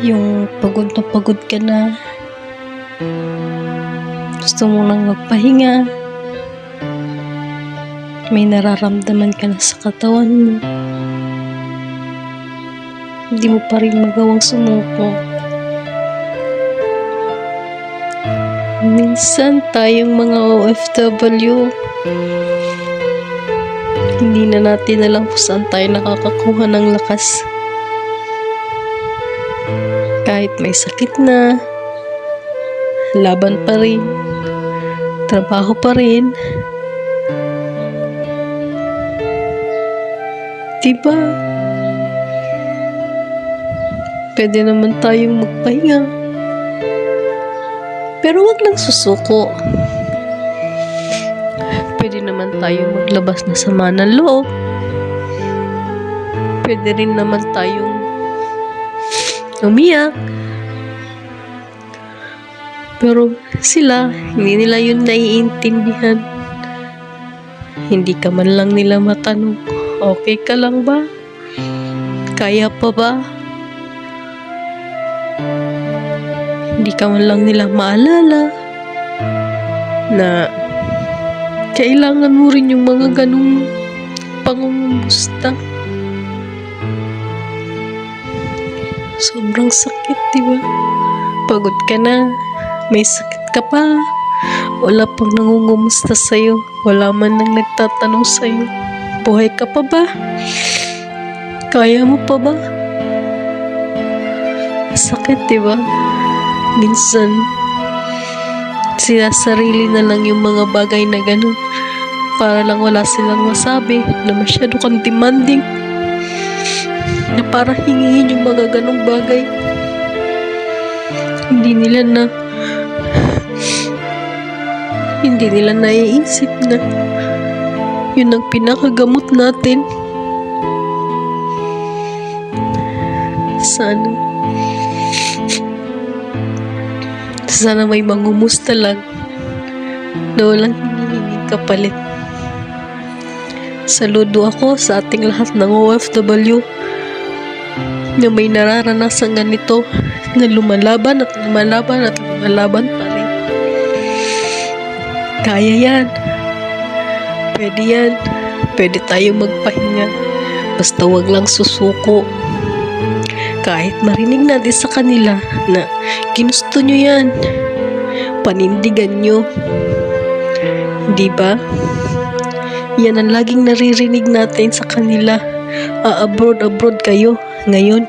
Yung pagod na pagod ka na, gusto mo nang magpahinga, may nararamdaman ka na sa katawan mo, hindi mo pa rin magawang sumuko. Minsan tayong mga OFW, hindi na natin alam kung saan tayo nakakakuha ng lakas. Kahit may sakit na, laban pa rin, trabaho pa rin. Diba? Pwede naman tayong magpahinga. Pero wag lang susuko. Pwede naman tayong maglabas na sama ng loob. Pwede rin naman tayong umiyak. Pero sila, hindi nila yun naiintindihan. Hindi ka man lang nila matanong, okay ka lang ba? Kaya pa ba? Hindi ka man lang nila maalala na kailangan mo rin yung mga ganung pangungumusta. Sobrang sakit, diba? Pagod ka na, may sakit ka pa, wala pang nangungumusta sa'yo, wala man nang nagtatanong sa'yo, buhay ka pa ba? Kaya mo pa ba? Sakit, diba? Minsan, sinasarili na lang yung mga bagay na ganun para lang wala silang masabi na masyado kang demanding, na para hingihin yung mga ganung bagay. Hindi nila naiisip na yun ang pinakagamot natin. Sana may mangumusta lang na walang hinihinging kapalit. Saludo ako sa ating lahat ng OFW na may nararanasan ganito, na lumalaban at lumalaban at lumalaban pa rin. Kaya yan. Pwede yan. Pwede tayo magpahinga. Basta wag lang susuko. Kahit marinig natin sa kanila na ginusto nyo yan, panindigan nyo. Diba? Yan ang laging naririnig natin sa kanila. Abroad kayo. Ngayon,